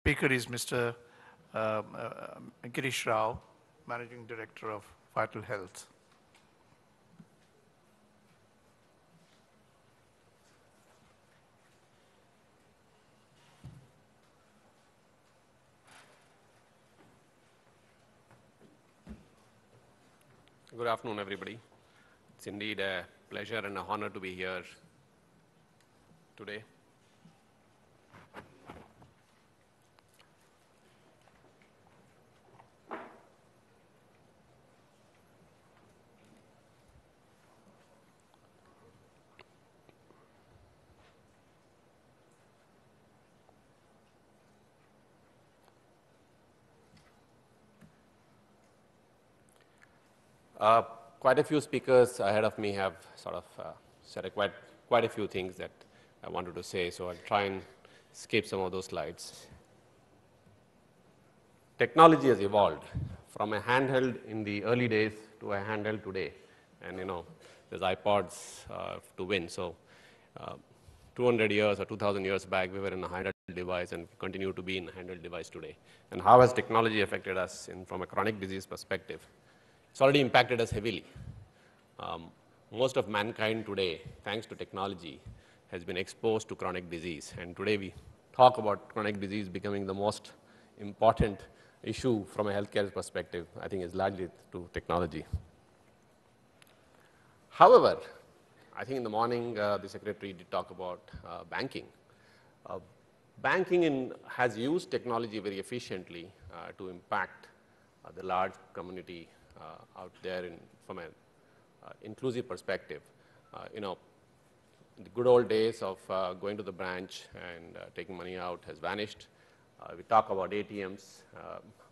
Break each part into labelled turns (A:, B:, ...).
A: speaker is Mr. Girish Rao, Managing Director of Vital Health.
B: Good afternoon, everybody. It's indeed a pleasure and an honor to be here today. Quite a few speakers ahead of me have sort of said quite a few things that I wanted to say, so I'll try and skip some of those slides. Technology has evolved from a handheld in the early days to a handheld today, and there's iPods to win. So 200 years or 2,000 years back, we were in a handheld device and continue to be in a handheld device today. And how has technology affected us from a chronic disease perspective? It's already impacted us heavily. Most of mankind today, thanks to technology, has been exposed to chronic disease. And today we talk about chronic disease becoming the most important issue from a healthcare perspective. I think is largely to technology. However, I think in the morning the secretary did talk about banking. Banking has used technology very efficiently to impact the large community out there from an inclusive perspective. The good old days of going to the branch and taking money out has vanished. We talk about ATMs.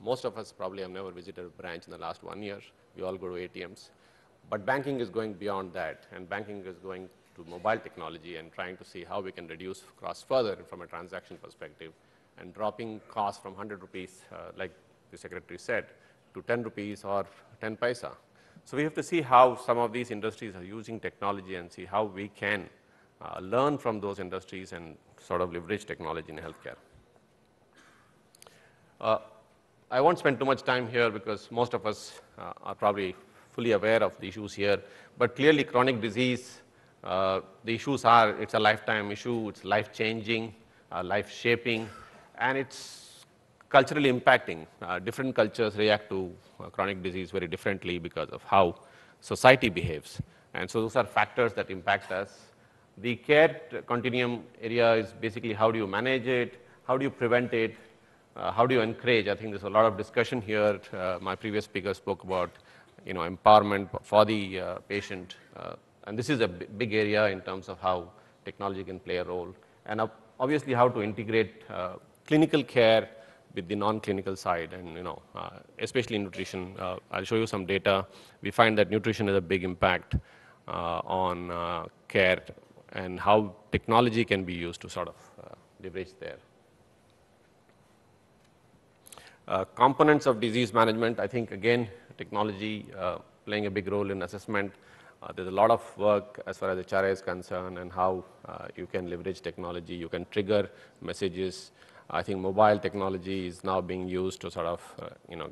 B: Most of us probably have never visited a branch in the last 1 year. We all go to ATMs. But banking is going beyond that, and banking is going to mobile technology and trying to see how we can reduce costs further from a transaction perspective and dropping costs from 100 rupees, like the secretary said, to 10 rupees or 10 paisa. So we have to see how some of these industries are using technology and see how we can learn from those industries and sort of leverage technology in healthcare. I won't spend too much time here because most of us are probably fully aware of the issues here, but clearly chronic disease, the issues are, it's a lifetime issue, it's life-changing, life-shaping, and it's culturally impacting. Different cultures react to chronic disease very differently because of how society behaves. And so those are factors that impact us. The care continuum area is basically how do you manage it, how do you prevent it, how do you encourage? I think there's a lot of discussion here. My previous speaker spoke about empowerment for the patient. And this is a big area in terms of how technology can play a role. And obviously how to integrate clinical care with the non-clinical side, and especially nutrition. I'll show you some data. We find that nutrition has a big impact on care and how technology can be used to sort of leverage there. Components of disease management, I think again, technology playing a big role in assessment. There's a lot of work as far as HRA is concerned and how you can leverage technology. You can trigger messages. I think mobile technology is now being used to sort of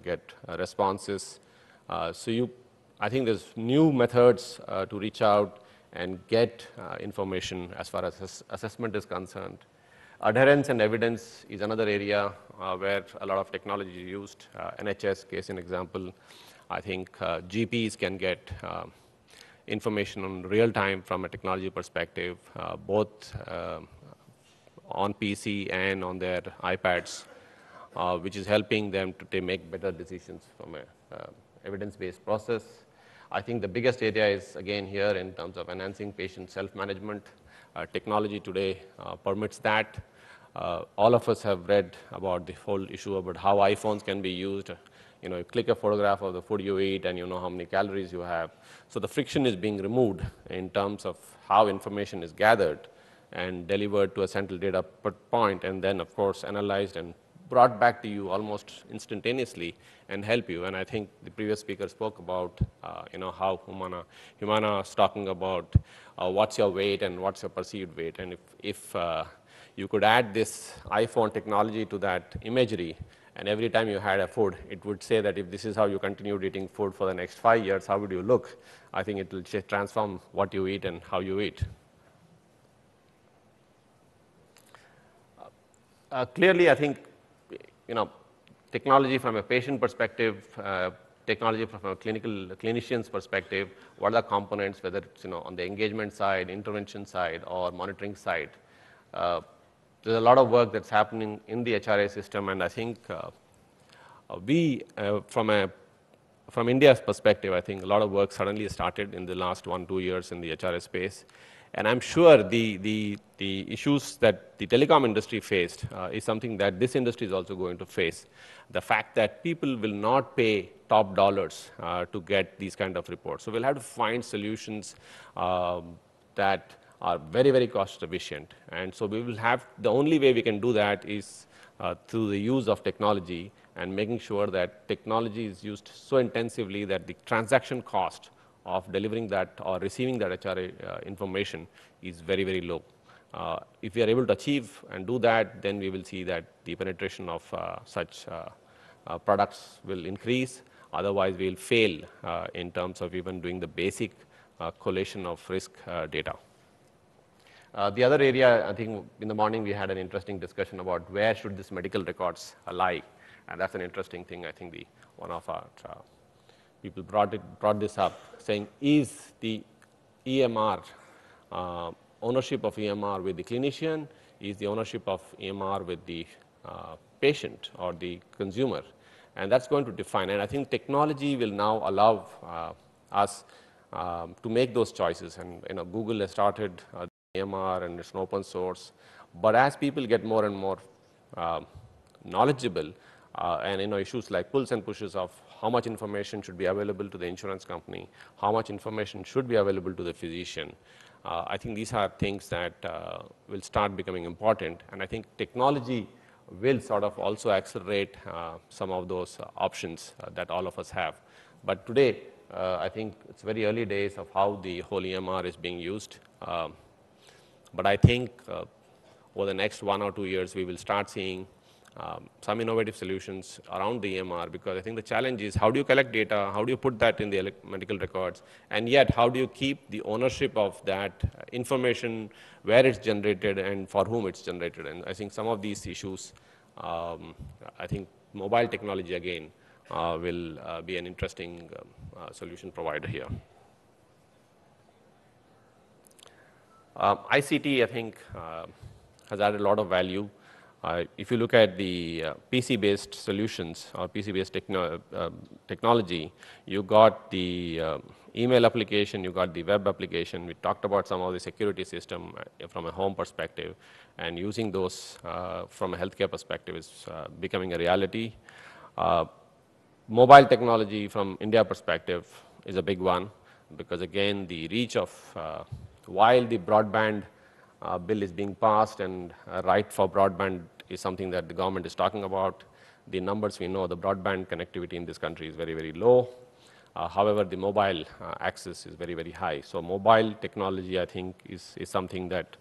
B: get responses. I think there's new methods to reach out and get information as far as assessment is concerned. Adherence and evidence is another area where a lot of technology is used. NHS case in example, I think GPs can get information on real time from a technology perspective, both on PC and on their iPads, which is helping them to make better decisions from a evidence-based process. I think the biggest area is again here in terms of enhancing patient self-management. Technology today permits that. All of us have read about the whole issue about how iPhones can be used. You click a photograph of the food you eat and you know how many calories you have. So the friction is being removed in terms of how information is gathered and delivered to a central data point, and then of course analyzed and brought back to you almost instantaneously and help you. And I think the previous speaker spoke about how Humana is talking about what's your weight and what's your perceived weight, and if you could add this iPhone technology to that imagery, and every time you had a food, it would say that if this is how you continued eating food for the next 5 years, how would you look? I think it will transform what you eat and how you eat. Clearly, I think, technology from a patient perspective, technology from a clinician's perspective, what are the components, whether it's on the engagement side, intervention side, or monitoring side. There's a lot of work that's happening in the HRA system, and I think from India's perspective, I think a lot of work suddenly started in the last 1-2 years in the HRA space. And I'm sure the issues that the telecom industry faced is something that this industry is also going to face. The fact that people will not pay top dollars to get these kind of reports. So we'll have to find solutions that are very, very cost efficient. And so we will have, the only way we can do that is through the use of technology and making sure that technology is used so intensively that the transaction cost of delivering that or receiving that HRA information is very, very low. If we are able to achieve and do that, then we will see that the penetration of such products will increase. Otherwise, we will fail in terms of even doing the basic collation of risk data. The other area, I think in the morning we had an interesting discussion about where should this medical records lie, and that's an interesting thing. I think one of our people brought this up, saying, is the EMR, ownership of EMR with the clinician, is the ownership of EMR with the patient or the consumer? And that's going to define, and I think technology will now allow us to make those choices. And Google has started EMR and it's an open source, but as people get more and more knowledgeable, and issues like pulls and pushes of how much information should be available to the insurance company, how much information should be available to the physician. I think these are things that will start becoming important, and I think technology will sort of also accelerate some of those options that all of us have. But today, I think it's very early days of how the whole EMR is being used. But I think over the next 1 or 2 years, we will start seeing some innovative solutions around the EMR, because I think the challenge is how do you collect data, how do you put that in the medical records, and yet how do you keep the ownership of that information, where it's generated and for whom it's generated. And I think some of these issues, I think mobile technology again will be an interesting solution provider here. ICT, I think, has added a lot of value. If you look at the PC-based solutions or PC-based technology, you got the email application, you got the web application. We talked about some of the security system from a home perspective, and using those from a healthcare perspective is becoming a reality. Mobile technology from India perspective is a big one, because again, the reach of, while the broadband bill is being passed and right for broadband is something that the government is talking about, the numbers we know, the broadband connectivity in this country is very, very low. However, the mobile access is very, very high. So mobile technology, I think, is something that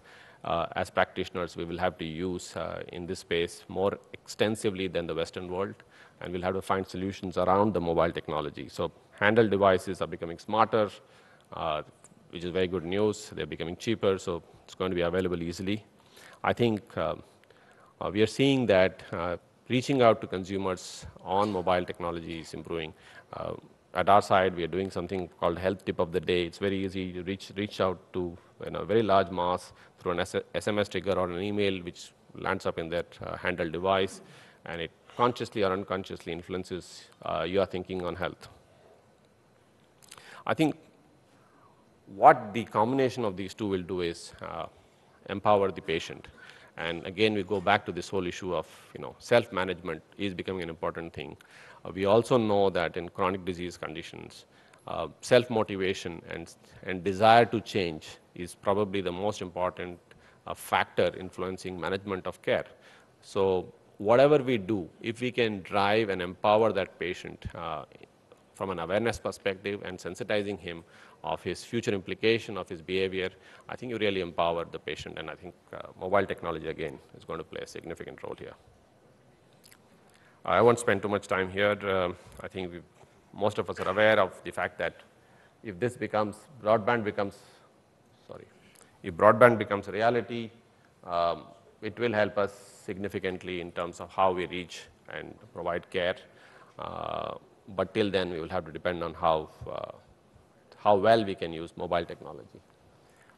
B: as practitioners we will have to use in this space more extensively than the Western world, and we'll have to find solutions around the mobile technology. So handheld devices are becoming smarter, which is very good news. They're becoming cheaper, so it's going to be available easily. I think we are seeing that reaching out to consumers on mobile technology is improving. At our side, we are doing something called Health Tip of the Day. It's very easy to reach out to a very large mass through an SMS trigger or an email, which lands up in that handheld device, and it consciously or unconsciously influences your thinking on health. I think what the combination of these two will do is empower the patient. And again, we go back to this whole issue of self-management is becoming an important thing. We also know that in chronic disease conditions, self-motivation and desire to change is probably the most important factor influencing management of care. So whatever we do, if we can drive and empower that patient from an awareness perspective and sensitizing him of his future implication of his behavior, I think you really empower the patient, and I think mobile technology, again, is going to play a significant role here. I won't spend too much time here. I think most of us are aware of the fact that if this becomes, broadband becomes a reality, it will help us significantly in terms of how we reach and provide care. But till then, we will have to depend on how well we can use mobile technology.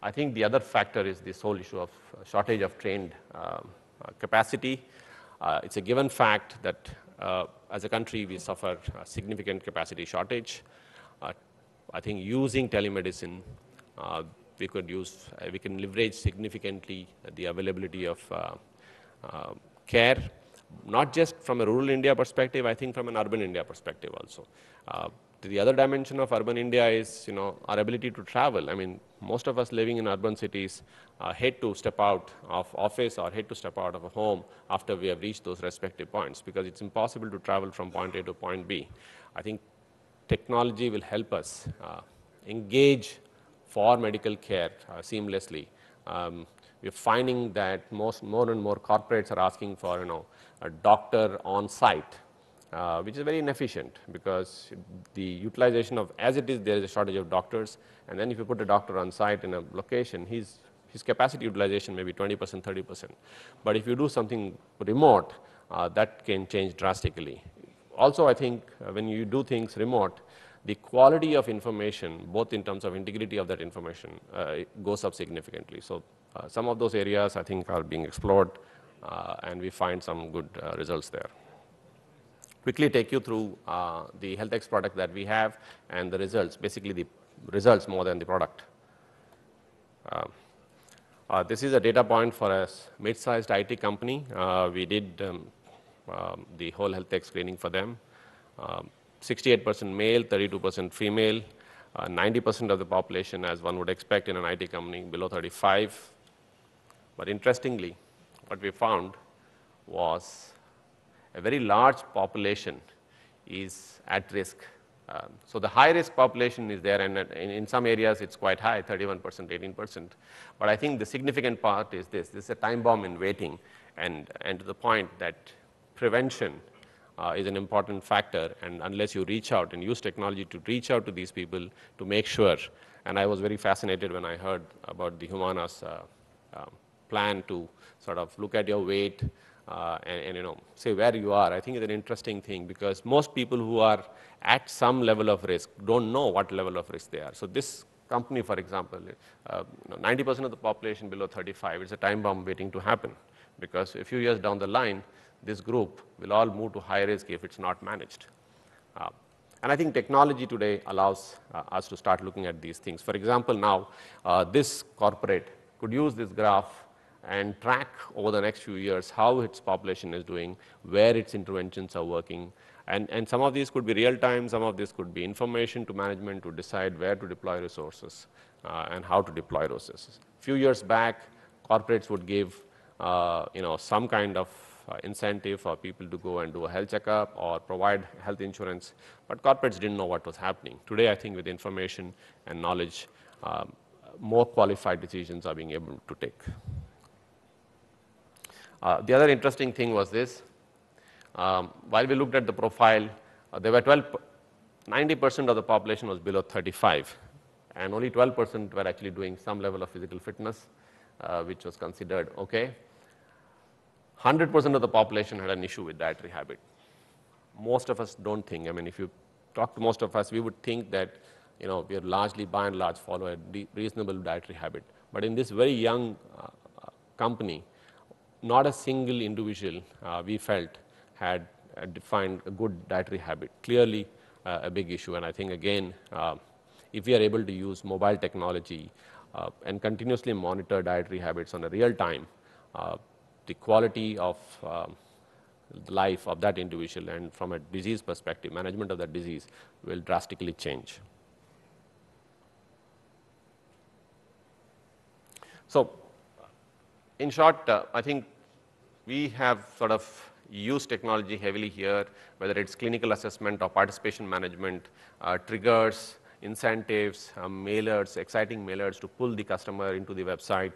B: I think the other factor is this whole issue of shortage of trained capacity. It's a given fact that as a country, we suffer a significant capacity shortage. I think using telemedicine, we can leverage significantly the availability of care, not just from a rural India perspective, I think from an urban India perspective also. The other dimension of urban India is, our ability to travel. I mean, most of us living in urban cities hate to step out of office or hate to step out of a home after we have reached those respective points, because it's impossible to travel from point A to point B. I think technology will help us engage for medical care seamlessly. We're finding that more and more corporates are asking for a doctor on site, which is very inefficient, because the utilization of, as it is, there is a shortage of doctors, and then if you put a doctor on site in a location, his capacity utilization may be 20%, 30%. But if you do something remote, that can change drastically. Also, I think when you do things remote, the quality of information, both in terms of integrity of that information, goes up significantly. So some of those areas, I think, are being explored, and we find some good results there. Quickly take you through the HealthX product that we have and the results, basically the results more than the product. This is a data point for a mid-sized IT company. We did the whole HealthX screening for them. 68% male, 32% female, 90% of the population, as one would expect in an IT company, below 35. But interestingly, what we found was a very large population is at risk. So the high-risk population is there, and in some areas it's quite high, 31%, 18%. But I think the significant part is this. This is a time bomb in waiting, and to the point that prevention is an important factor, and unless you reach out and use technology to reach out to these people to make sure, and I was very fascinated when I heard about the Humana's plan to sort of look at your weight and say where you are. I think it's an interesting thing, because most people who are at some level of risk don't know what level of risk they are. So this company, for example, 90% of the population below 35, it's a time bomb waiting to happen, because a few years down the line, this group will all move to high risk if it's not managed. And I think technology today allows us to start looking at these things. For example, now this corporate could use this graph and track over the next few years how its population is doing, where its interventions are working. And some of these could be real time, some of this could be information to management to decide where to deploy resources and how to deploy resources. A few years back, corporates would give some kind of incentive for people to go and do a health checkup or provide health insurance, but corporates didn't know what was happening. Today, I think with information and knowledge, more qualified decisions are being able to take. The other interesting thing was this. While we looked at the profile, there were 90% of the population was below 35, and only 12% were actually doing some level of physical fitness, which was considered okay. 100% of the population had an issue with dietary habit. Most of us don't think. I mean, if you talk to most of us, we would think that we are largely, by and large, follow a reasonable dietary habit. But in this very young company, not a single individual we felt had defined a good dietary habit. Clearly a big issue, and I think again, if we are able to use mobile technology and continuously monitor dietary habits on a real time, the quality of life of that individual and from a disease perspective, management of that disease will drastically change. So in short, I think we have sort of use technology heavily here, whether it's clinical assessment or participation management, triggers, incentives, mailers, exciting mailers to pull the customer into the website.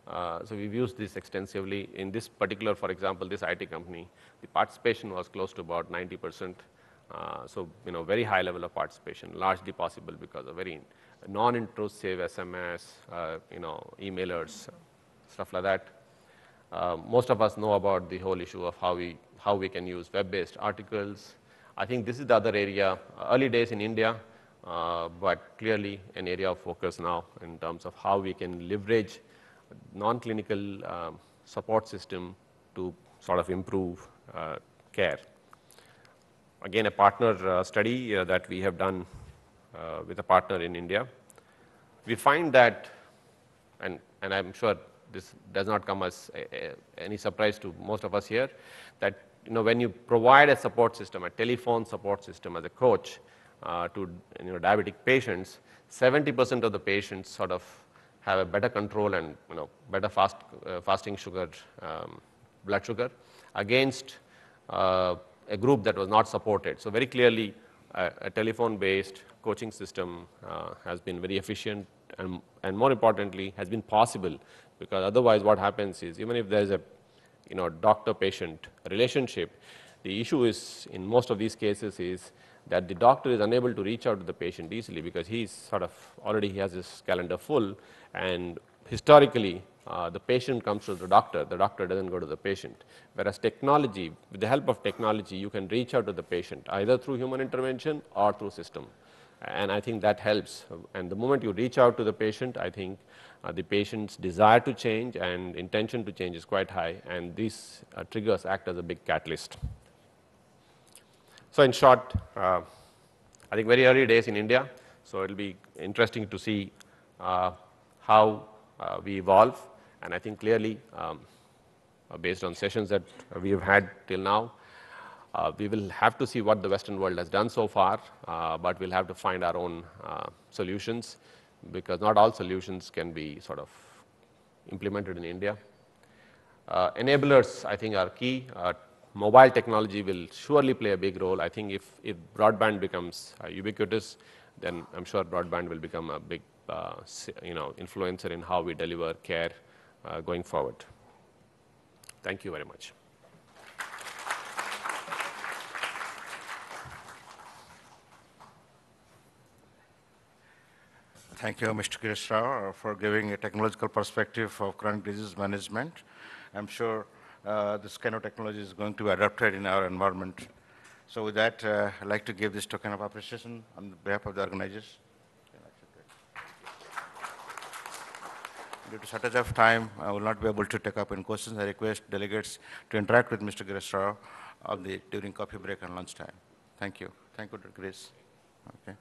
B: So we've used this extensively. In this particular, for example, this IT company, the participation was close to about 90%. So, very high level of participation, largely possible because of very non-intrusive SMS, emailers, stuff like that. Most of us know about the whole issue of how we can use web-based articles. I think this is the other area, early days in India, but clearly an area of focus now in terms of how we can leverage non-clinical support system to sort of improve care. Again, a partner study that we have done with a partner in India. We find that, and I'm sure this does not come as any surprise to most of us here, that when you provide a support system, a telephone support system as a coach to diabetic patients, 70% of the patients sort of have a better control and better fasting sugar, blood sugar, against a group that was not supported. So very clearly, a telephone-based coaching system has been very efficient and more importantly, has been possible, because otherwise what happens is, even if there is a doctor-patient relationship, the issue is, in most of these cases, is that the doctor is unable to reach out to the patient easily because he's sort of already has his calendar full, and historically the patient comes to the doctor doesn't go to the patient. Whereas technology, with the help of technology, you can reach out to the patient either through human intervention or through system. And I think that helps. And the moment you reach out to the patient, I think the patient's desire to change and intention to change is quite high, and these triggers act as a big catalyst. So in short, I think very early days in India, so it'll be interesting to see how we evolve. And I think clearly, based on sessions that we have had till now, we will have to see what the Western world has done so far, but we'll have to find our own solutions, because not all solutions can be sort of implemented in India. Enablers, I think, are key. Mobile technology will surely play a big role. I think if broadband becomes ubiquitous, then I'm sure broadband will become a big influencer in how we deliver care going forward. Thank you very much.
C: Thank you, Mr. Girish Rao, for giving a technological perspective of chronic disease management. I'm sure this kind of technology is going to be adopted in our environment. So with that, I'd like to give this token of appreciation on behalf of the organizers. Due to shortage of time, I will not be able to take up any questions. I request delegates to interact with Mr. Girish Rao during coffee break and lunchtime. Thank you. Thank you, Dr. Girish. Okay.